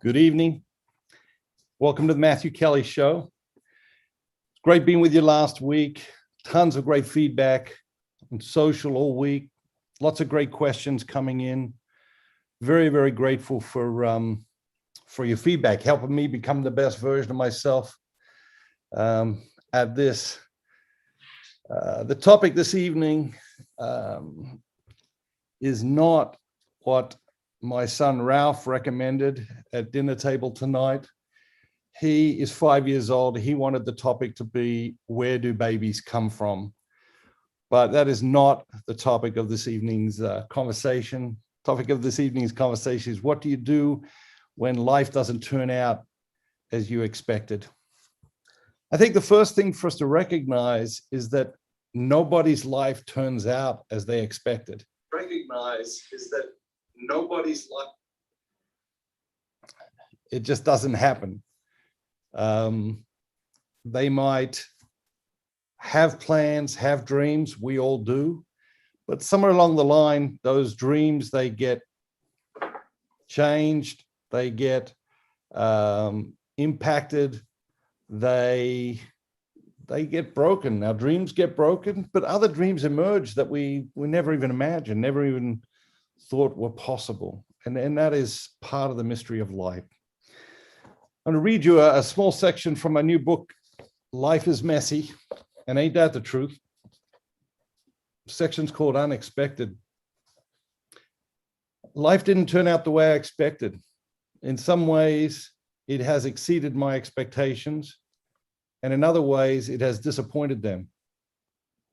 Good evening. Welcome to the Matthew Kelly Show. It's great being with you last week. Tons of great feedback on social all week. Lots of great questions coming in. Very, very grateful for your feedback, helping me become the best version of myself at this. The topic this evening is not what my son Ralph recommended at dinner table tonight. He is 5 years old. He wanted the topic to be, where do babies come from? But that is not the topic of this evening's conversation. Topic of this evening's conversation is, what do you do when life doesn't turn out as you expected? I think the first thing for us to recognize is that nobody's life turns out as they expected. Nobody's life, it just doesn't happen. They might have plans, have dreams, we all do, but somewhere along the line, those dreams, they get changed, they get impacted, they get broken. Our dreams get broken, but other dreams emerge that we never even imagined, never even thought were possible. And that is part of the mystery of life. I'm going to read you a small section from my new book, Life is Messy, and Ain't That the Truth? The section's called Unexpected. Life didn't turn out the way I expected. In some ways, it has exceeded my expectations, and in other ways, it has disappointed them.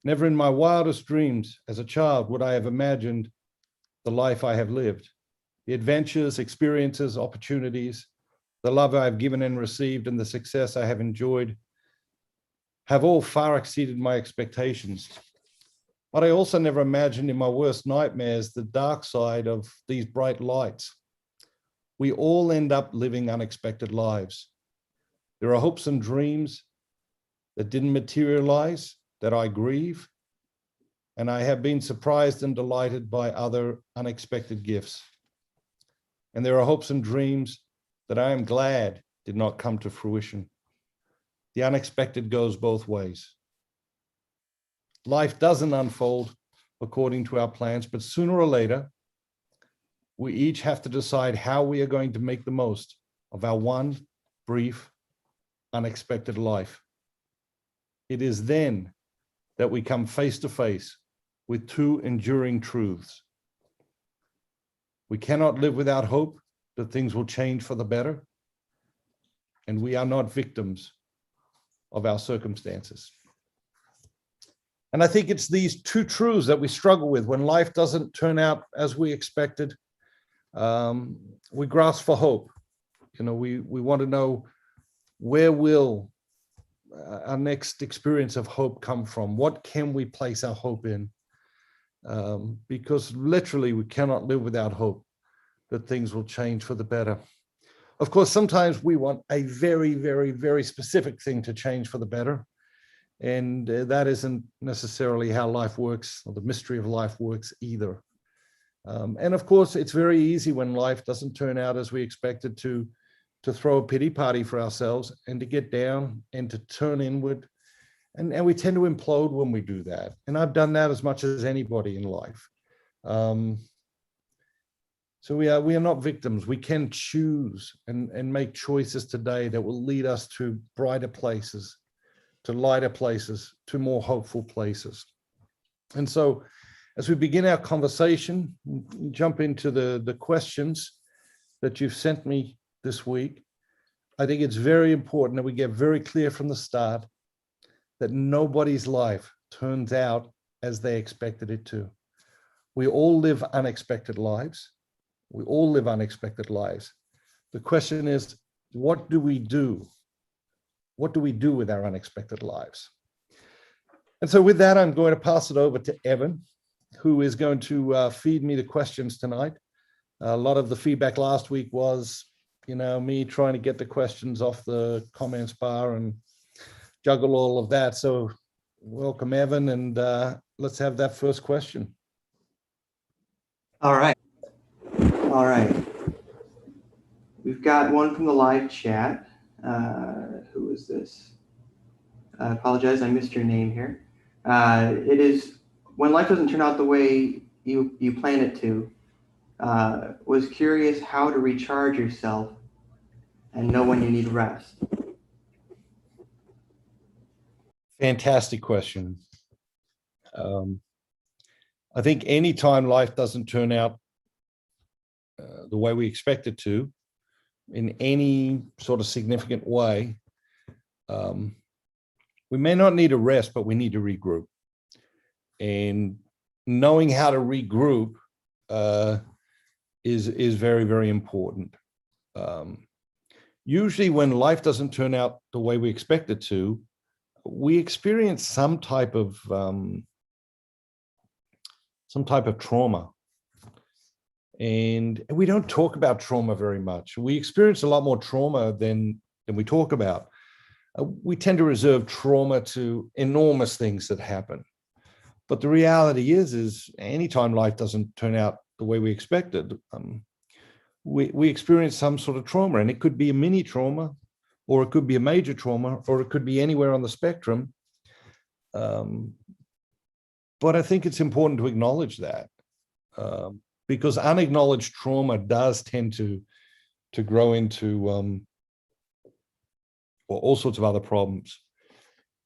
Never in my wildest dreams as a child would I have imagined the life I have lived. The adventures, experiences, opportunities, the love I've given and received, and the success I have enjoyed have all far exceeded my expectations. But I also never imagined in my worst nightmares the dark side of these bright lights. We all end up living unexpected lives. There are hopes and dreams that didn't materialize, that I grieve, and I have been surprised and delighted by other unexpected gifts. And there are hopes and dreams that I am glad did not come to fruition. The unexpected goes both ways. Life doesn't unfold according to our plans, but sooner or later, we each have to decide how we are going to make the most of our one brief, unexpected life. It is then that we come face to face with two enduring truths. We cannot live without hope that things will change for the better, and we are not victims of our circumstances. And I think it's these two truths that we struggle with when life doesn't turn out as we expected. We grasp for hope. You know, we want to know, where will our next experience of hope come from? What can we place our hope in? Because literally we cannot live without hope that things will change for the better. Of course, sometimes we want a very, very, very specific thing to change for the better. And that isn't necessarily how life works, or the mystery of life works either. And of course, it's very easy when life doesn't turn out as we expected to throw a pity party for ourselves and to get down and to turn inward. And we tend to implode when we do that. And I've done that as much as anybody in life. So we are not victims. We can choose and make choices today that will lead us to brighter places, to lighter places, to more hopeful places. And so as we begin our conversation, jump into the questions that you've sent me this week. I think it's very important that we get very clear from the start that nobody's life turns out as they expected it to. We all live unexpected lives. We all live unexpected lives. The question is, what do we do? What do we do with our unexpected lives? And so with that, I'm going to pass it over to Evan, who is going to feed me the questions tonight. A lot of the feedback last week was, you know, me trying to get the questions off the comments bar and juggle all of that. So welcome, Evan, and let's have that first question. All right. We've we've got one from the live chat. Who is this? I apologize, I missed your name here. It is, when life doesn't turn out the way you plan it to, was curious how to recharge yourself and know when you need rest. Fantastic question. I think anytime life doesn't turn out the way we expect it to, in any sort of significant way, we may not need a rest, but we need to regroup. And knowing how to regroup is very, very important. Usually when life doesn't turn out the way we expect it to, we experience some type of trauma. And we don't talk about trauma very much. We experience a lot more trauma than we talk about. We tend to reserve trauma to enormous things that happen. But the reality is anytime life doesn't turn out the way we expected, we experience some sort of trauma, and it could be a mini trauma, or it could be a major trauma, or it could be anywhere on the spectrum. But I think it's important to acknowledge that, because unacknowledged trauma does tend to grow into all sorts of other problems,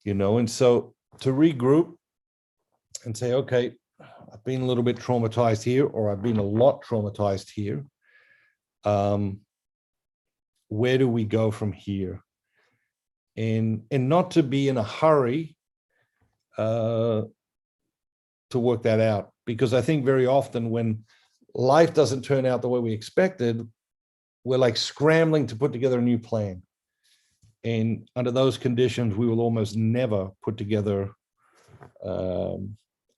and so to regroup and say, okay, I've been a little bit traumatized here, or I've been a lot traumatized here. Where do we go from here? And not to be in a hurry to work that out, because I think very often when life doesn't turn out the way we expected, we're like scrambling to put together a new plan. And under those conditions, we will almost never put together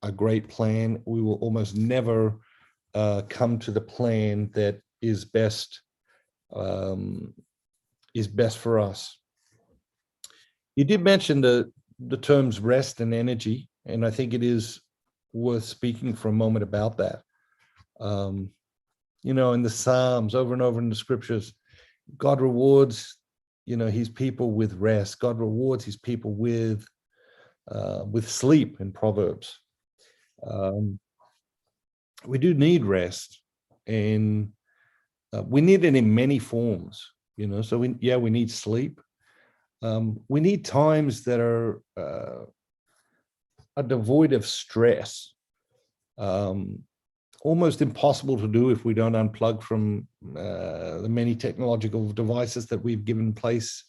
a great plan. We will almost never come to the plan that is best for us. You did mention the terms rest and energy, and I think it is worth speaking for a moment about that. In the Psalms, over and over in the scriptures, God rewards his people with rest. God rewards his people with sleep in Proverbs. We do need rest, and we need it in many forms, so we need sleep. We need times that are devoid of stress. Almost impossible to do if we don't unplug from the many technological devices that we've given place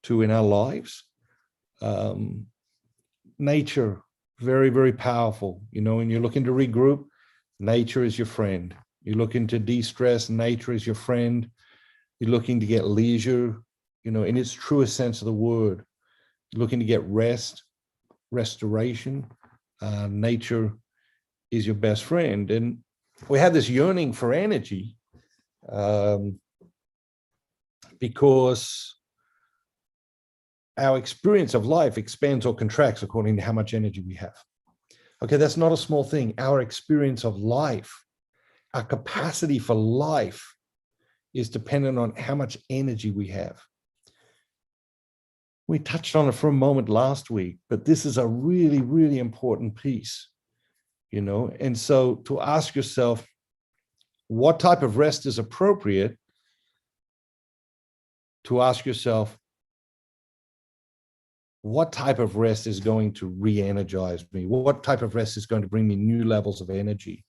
to in our lives. Nature, very, very powerful. When you're looking to regroup, nature is your friend. You're looking to de-stress, nature is your friend. You're looking to get leisure, in its truest sense of the word. You're looking to get rest, restoration. Nature is your best friend. And we have this yearning for energy because our experience of life expands or contracts according to how much energy we have. Okay, that's not a small thing. Our experience of life, our capacity for life, is dependent on how much energy we have. We touched on it for a moment last week, but this is a really, really important piece, and so to ask yourself what type of rest is appropriate, to ask yourself what type of rest is going to re-energize me, what type of rest is going to bring me new levels of energy.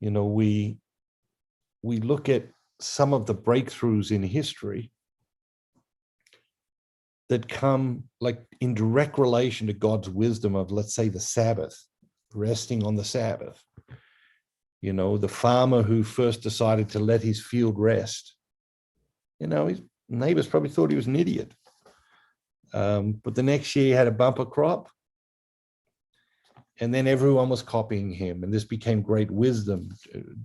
We look at some of the breakthroughs in history that come like in direct relation to God's wisdom of, let's say, the Sabbath, resting on the Sabbath. The farmer who first decided to let his field rest, his neighbors probably thought he was an idiot. But the next year he had a bumper crop, and then everyone was copying him, and this became great wisdom,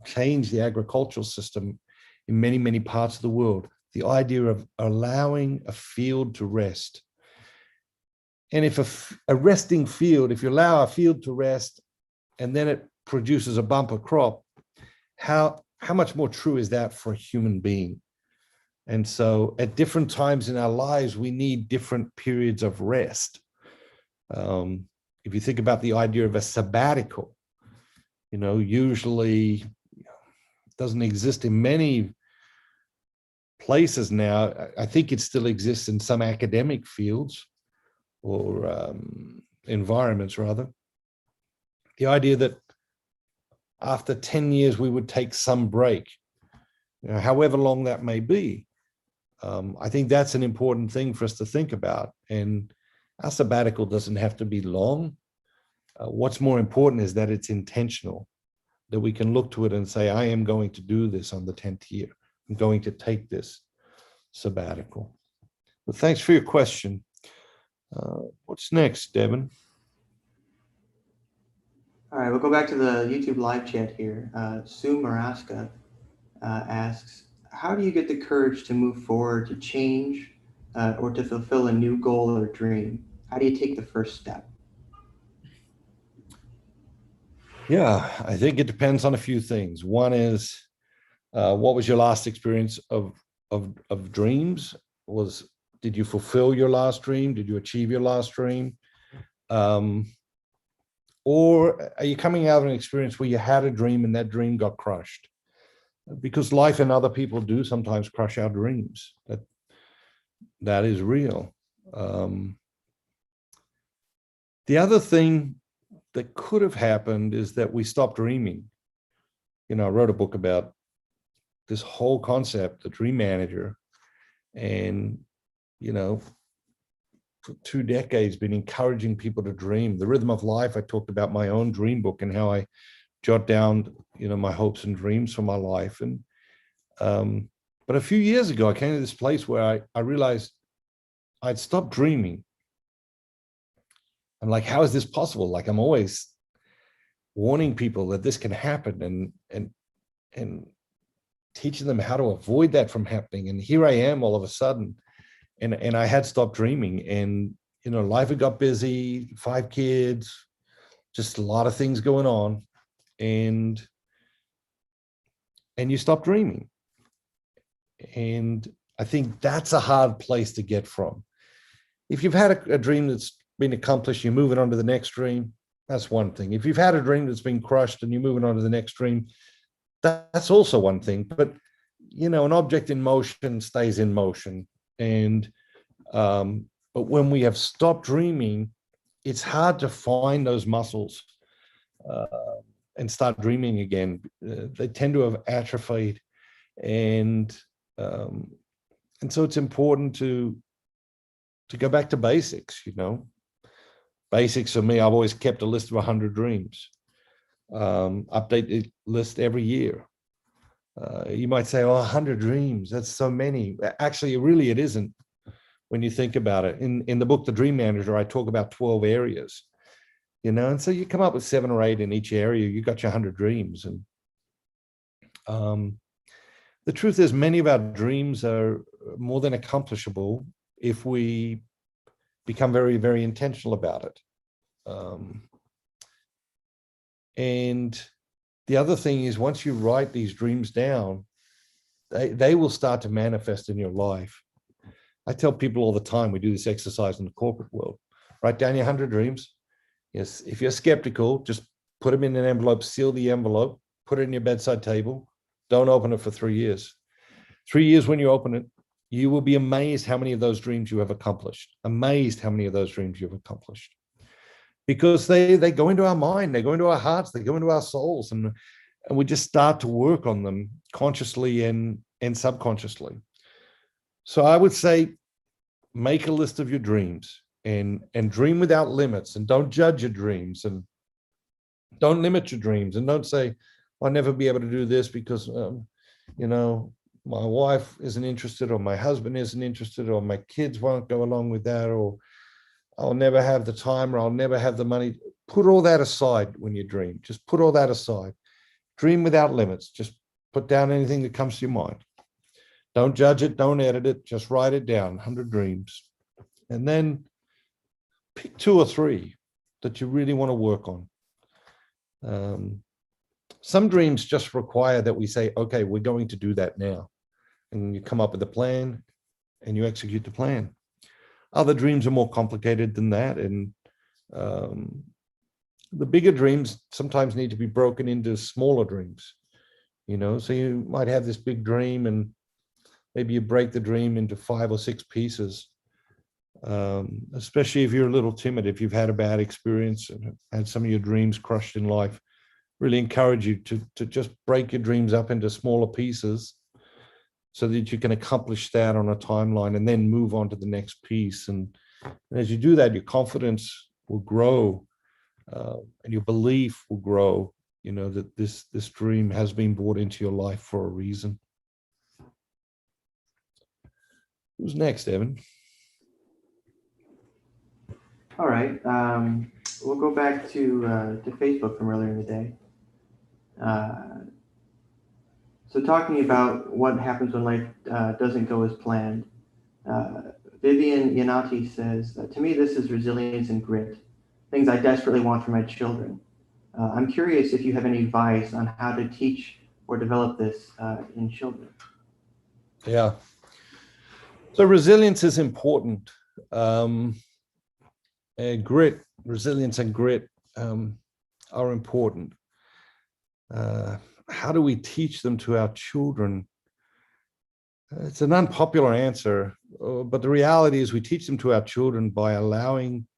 changed the agricultural system in many, many parts of the world. The idea of allowing a field to rest. And if a resting field, if you allow a field to rest and then it produces a bumper crop, how how much more true is that for a human being? And so at different times in our lives, we need different periods of rest. If you think about the idea of a sabbatical, usually doesn't exist in many places now. I think it still exists in some academic fields or environments, rather. The idea that after 10 years, we would take some break, however long that may be. I think that's an important thing for us to think about. And our sabbatical doesn't have to be long. What's more important is that it's intentional, that we can look to it and say, I am going to do this on the 10th year. I'm going to take this sabbatical. But thanks for your question. What's next, Devin? All right, we'll go back to the YouTube live chat here. Sue Maraska asks, how do you get the courage to move forward, to change, or to fulfill a new goal or dream? How do you take the first step? Yeah, I think it depends on a few things. One is, what was your last experience of dreams? Did you fulfill your last dream? Did you achieve your last dream? Or are you coming out of an experience where you had a dream and that dream got crushed? Because life and other people do sometimes crush our dreams. That is real. The other thing that could have happened is that we stopped dreaming. I wrote a book about this whole concept, the dream manager, and for 2 decades been encouraging people to dream. The Rhythm of Life, I talked about my own dream book and how I jot down my hopes and dreams for my life. And but a few years ago I came to this place where I realized I'd stopped dreaming. I'm like, how is this possible? Like, I'm always warning people that this can happen and teaching them how to avoid that from happening. And here I am all of a sudden, and I had stopped dreaming. And life had got busy, 5 kids, just a lot of things going on, and you stop dreaming. And I think that's a hard place to get from. If you've had a dream that's been accomplished, you're moving on to the next dream, that's one thing. If you've had a dream that's been crushed and you're moving on to the next dream, that's also one thing. But an object in motion stays in motion. And but when we have stopped dreaming, it's hard to find those muscles and start dreaming again. They tend to have atrophied, and so it's important to go back to basics. Basics for me, I've always kept a list of 100 dreams. Update the list every year. You might say, 100 dreams, that's so many. Actually, it isn't when you think about it. In the book, The Dream Manager, I talk about 12 areas, and so you come up with 7 or 8 in each area, you got your 100 dreams. And the truth is, many of our dreams are more than accomplishable if we become very, very intentional about it. And the other thing is, once you write these dreams down, they will start to manifest in your life. I tell people all the time, we do this exercise in the corporate world. Write down your 100 dreams. Yes, if you're skeptical, just put them in an envelope, seal the envelope, put it in your bedside table. Don't open it for 3 years. 3 years when you open it, you will be amazed how many of those dreams you have accomplished. Amazed how many of those dreams you've accomplished. Because they go into our mind, they go into our hearts, they go into our souls, and we just start to work on them consciously and subconsciously. So I would say, make a list of your dreams and dream without limits, and don't judge your dreams, and don't limit your dreams, and don't say, I'll never be able to do this because, my wife isn't interested, or my husband isn't interested, or my kids won't go along with that, or I'll never have the time, or I'll never have the money. Put all that aside when you dream. Just put all that aside. Dream without limits. Just put down anything that comes to your mind. Don't judge it. Don't edit it. Just write it down, 100 dreams. And then pick 2 or 3 that you really want to work on. Some dreams just require that we say, okay, we're going to do that now. And you come up with a plan and you execute the plan. Other dreams are more complicated than that. And the bigger dreams sometimes need to be broken into smaller dreams, so you might have this big dream and maybe you break the dream into 5 or 6 pieces, especially if you're a little timid, if you've had a bad experience and had some of your dreams crushed in life. Really encourage you to just break your dreams up into smaller pieces so that you can accomplish that on a timeline and then move on to the next piece. And as you do that, your confidence will grow, and your belief will grow, that this dream has been brought into your life for a reason. Who's next, Evan? All right. We'll go back to Facebook from earlier in the day. So talking about what happens when life doesn't go as planned, Vivian Yanati says, to me, this is resilience and grit, things I desperately want for my children. I'm curious if you have any advice on how to teach or develop this in children. Yeah. So resilience is important. Resilience and grit are important. How do we teach them to our children? It's an unpopular answer, but the reality is we teach them to our children by allowing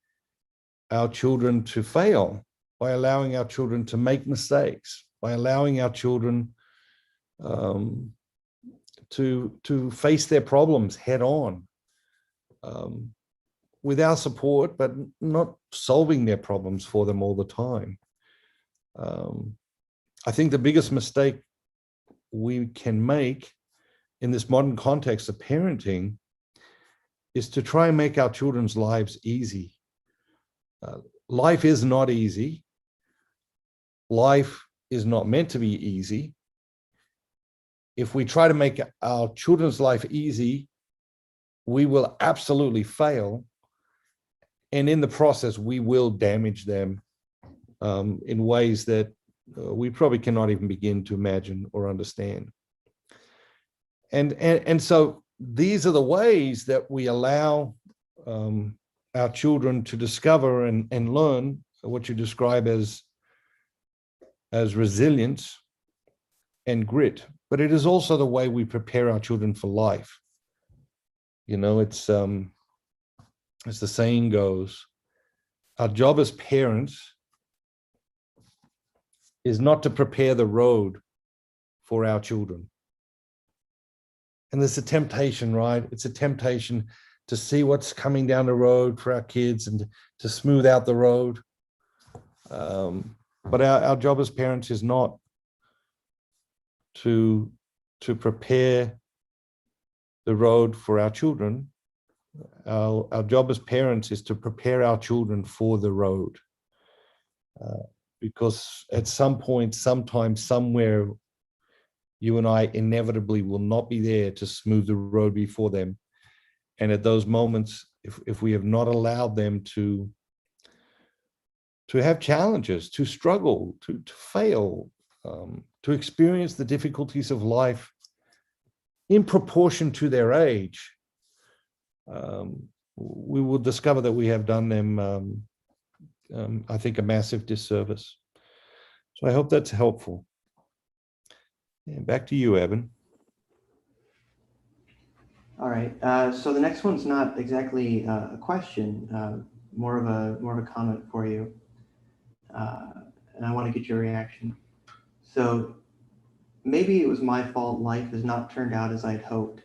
our children to fail, by allowing our children to make mistakes, by allowing our children to face their problems head on, with our support, but not solving their problems for them all the time. I think the biggest mistake we can make in this modern context of parenting is to try and make our children's lives easy. Life is not easy. Life is not meant to be easy. If we try to make our children's life easy, we will absolutely fail. And in the process, we will damage them in ways that we probably cannot even begin to imagine or understand. And so these are the ways that we allow our children to discover and learn what you describe as resilience and grit. But it is also the way we prepare our children for life. It's as the saying goes, our job as parents is not to prepare the road for our children. And there's a temptation, right? It's a temptation to see what's coming down the road for our kids and to smooth out the road. But our job as parents is not to prepare the road for our children. Our job as parents is to prepare our children for the road. Because at some point, sometime, somewhere, you and I inevitably will not be there to smooth the road before them. And at those moments, if we have not allowed them to have challenges, to struggle, to fail, to experience the difficulties of life in proportion to their age, we will discover that we have done them, I think, a massive disservice. So I hope that's helpful. And back to you, Evan. All right. So the next one's not exactly a question, more of a comment for you, and I want to get your reaction. So maybe it was my fault. Life has not turned out as I'd hoped.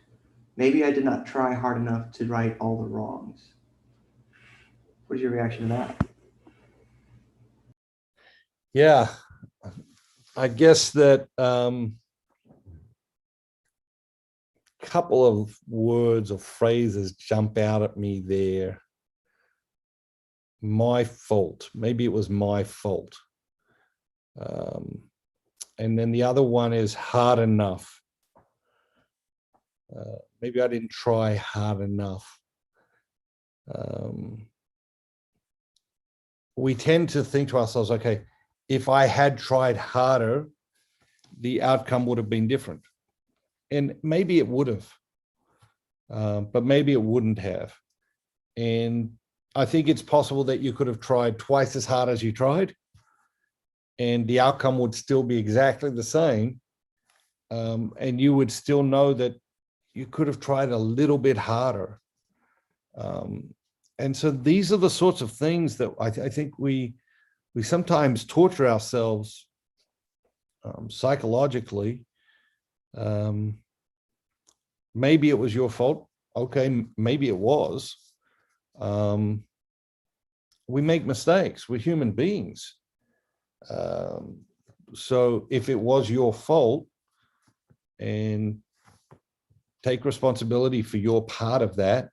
Maybe I did not try hard enough to right all the wrongs. What's your reaction to that? Yeah, I guess that couple of words or phrases jump out at me there. My fault. Maybe it was my fault. And then the other one is hard enough. Maybe I didn't try hard enough. We tend to think to ourselves, okay, if I had tried harder, the outcome would have been different. And maybe it would have, but maybe it wouldn't have. And I think it's possible that you could have tried twice as hard as you tried, and the outcome would still be exactly the same. And you would still know that you could have tried a little bit harder. And so these are the sorts of things that I think we sometimes torture ourselves psychologically. Maybe it was your fault. Okay, maybe it was. We make mistakes. We're human beings. So if it was your fault, and take responsibility for your part of that,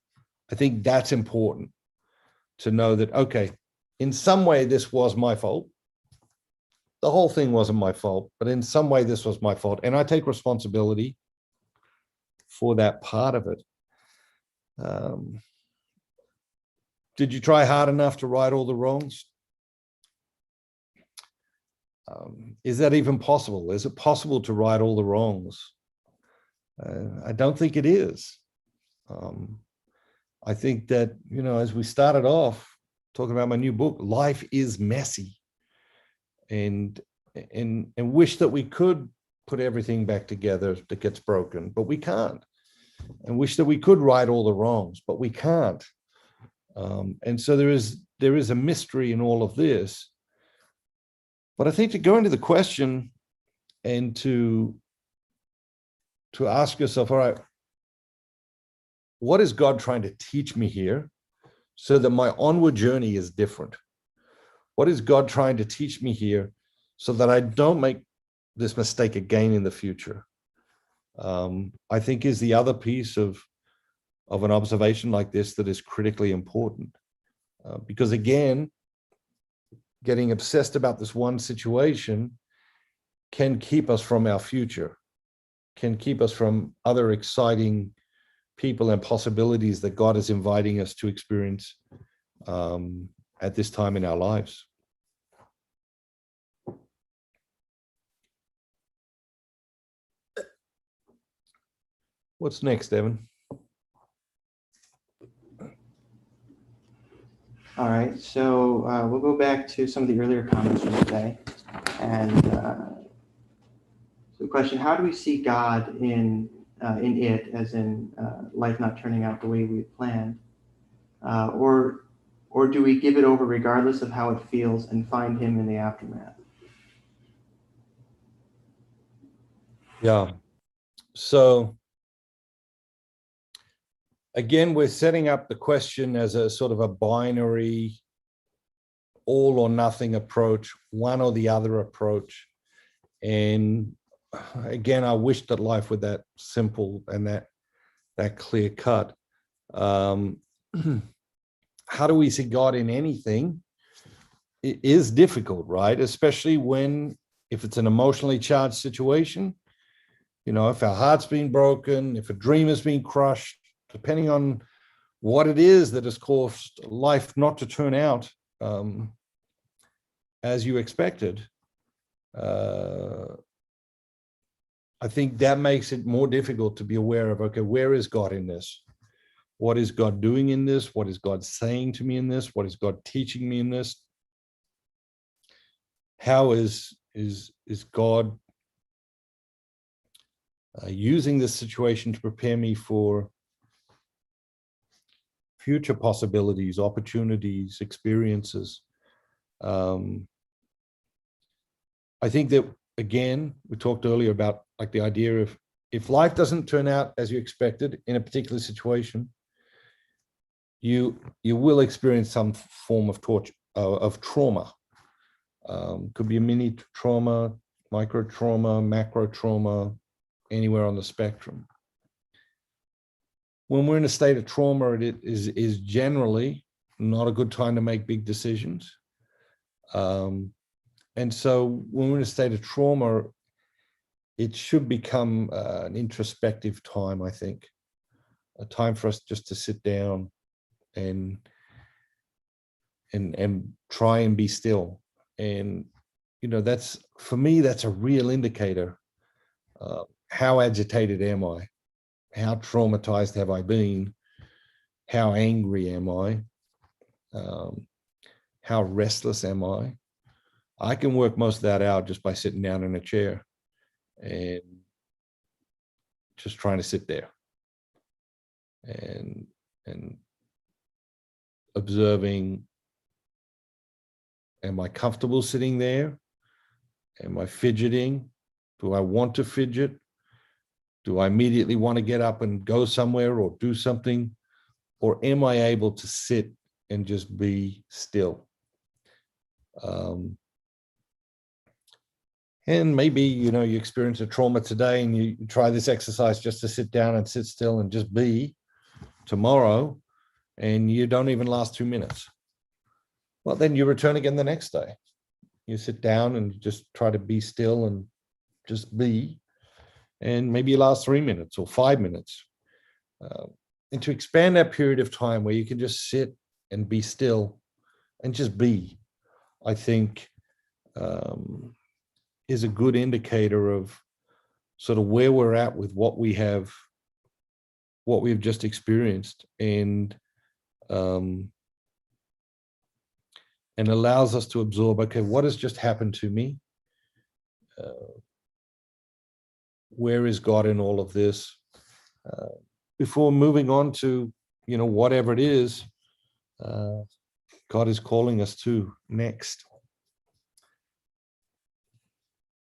I think that's important to know that, okay, in some way, this was my fault. The whole thing wasn't my fault, but in some way, this was my fault. And I take responsibility for that part of it. Did you try hard enough to right all the wrongs? Is that even possible? Is it possible to right all the wrongs? I don't think it is. I think that, as we started off talking about my new book, life is messy, and wish that we could put everything back together that gets broken, but we can't. And wish that we could right all the wrongs, but we can't. And so there is a mystery in all of this. But I think to go into the question and to ask yourself, all right, what is God trying to teach me here so that my onward journey is different? What is God trying to teach me here so that I don't make this mistake again in the future? I think is the other piece of an observation like this that is critically important. Because again, getting obsessed about this one situation can keep us from our future, can keep us from other exciting people and possibilities that God is inviting us to experience at this time in our lives. What's next, Evan? All right, so we'll go back to some of the earlier comments from today. And so the question, how do we see God in it, as in life not turning out the way we planned? Or do we give it over regardless of how it feels and find him in the aftermath? Yeah. So again, we're setting up the question as a sort of a binary, all or nothing approach, one or the other approach. And again, I wish that life were that simple and that clear cut. How do we see God in anything? It is difficult, right? Especially if it's an emotionally charged situation, if our heart's been broken, if a dream has been crushed, depending on what it is that has caused life not to turn out as you expected. I think that makes it more difficult to be aware of, okay, where is God in this? What is God doing in this? What is God saying to me in this? What is God teaching me in this? How is God using this situation to prepare me for future possibilities, opportunities, experiences? I think that, again, we talked earlier about like the idea of, if life doesn't turn out as you expected in a particular situation, you will experience some form of trauma. Could be a mini trauma, micro trauma, macro trauma, anywhere on the spectrum. When we're in a state of trauma, it is generally not a good time to make big decisions. And so when we're in a state of trauma, it should become an introspective time, I think, a time for us just to sit down and try and be still. And, that's, for me, that's a real indicator How agitated am I? How traumatized have I been? How angry am I? How restless am I? I can work most of that out just by sitting down in a chair and just trying to sit there and observing, am I comfortable sitting there? Am I fidgeting? Do I want to fidget? Do I immediately want to get up and go somewhere or do something? Or am I able to sit and just be still? And maybe, you experience a trauma today and you try this exercise just to sit down and sit still and just be tomorrow, and you don't even last 2 minutes. Well, then you return again the next day. You sit down and just try to be still and just be, and maybe you last 3 minutes or 5 minutes. And to expand that period of time where you can just sit and be still and just be, I think is a good indicator of sort of where we're at with what we've just experienced, and allows us to absorb, okay, what has just happened to me? Where is God in all of this? Before moving on to, whatever it is, God is calling us to next.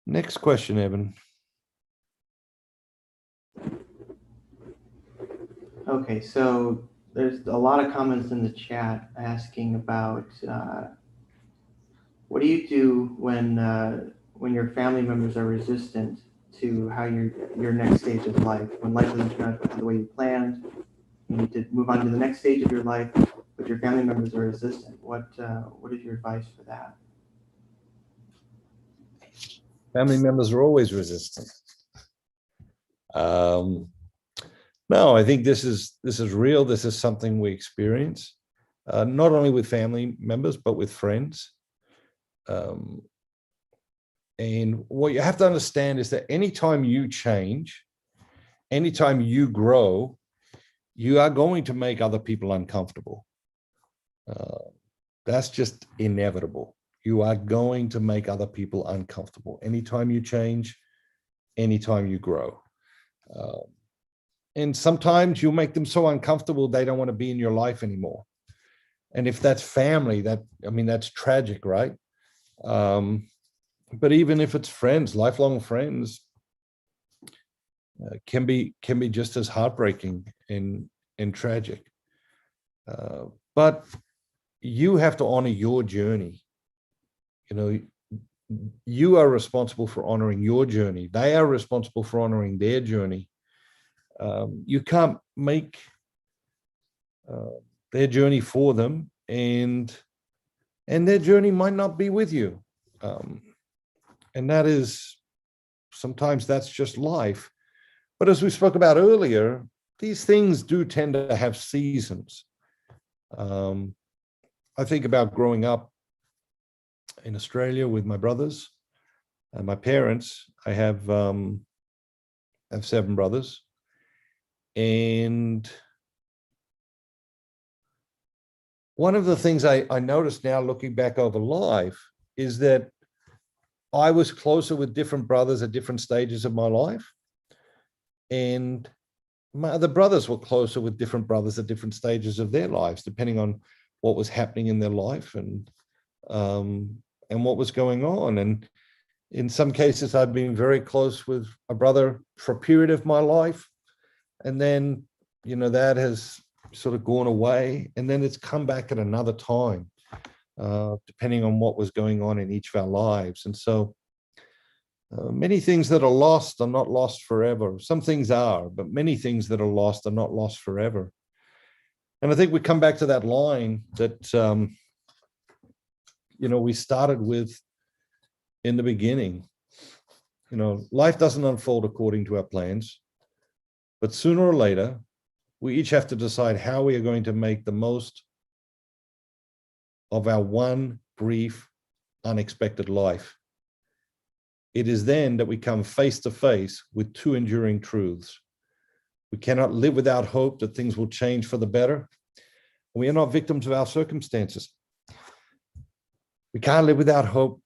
Next question, Evan. Okay, so there's a lot of comments in the chat asking about what do you do when your family members are resistant to how your next stage of life, when life doesn't turn out the way you planned, you need to move on to the next stage of your life, but your family members are resistant. What is your advice for that? Family members are always resistant. No, I think this is real. This is something we experience, not only with family members, but with friends. And what you have to understand is that anytime you change, anytime you grow, you are going to make other people uncomfortable. That's just inevitable. You are going to make other people uncomfortable. Anytime you change, anytime you grow. And sometimes you make them so uncomfortable, they don't want to be in your life anymore. And if that's family, that's tragic, right? But even if it's friends, lifelong friends, can be just as heartbreaking and tragic. But you have to honor your journey. You are responsible for honoring your journey. They are responsible for honoring their journey. You can't make their journey for them, and their journey might not be with you. And that is, sometimes that's just life. But as we spoke about earlier, these things do tend to have seasons. I think about growing up in Australia with my brothers and my parents. I have 7 brothers. And one of the things I noticed now looking back over life is that I was closer with different brothers at different stages of my life. And my other brothers were closer with different brothers at different stages of their lives, depending on what was happening in their life and what was going on. And in some cases, I've been very close with a brother for a period of my life. And then, that has sort of gone away. And then it's come back at another time, depending on what was going on in each of our lives. And so many things that are lost are not lost forever. Some things are, but many things that are lost are not lost forever. And I think we come back to that line that, we started with in the beginning. Life doesn't unfold according to our plans, but sooner or later, we each have to decide how we are going to make the most of our one brief, unexpected life. It is then that we come face to face with two enduring truths. We cannot live without hope that things will change for the better. We are not victims of our circumstances. We can't live without hope.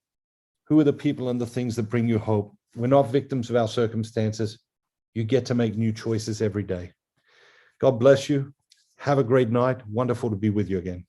Who are the people and the things that bring you hope? We're not victims of our circumstances. You get to make new choices every day. God bless you. Have a great night. Wonderful to be with you again.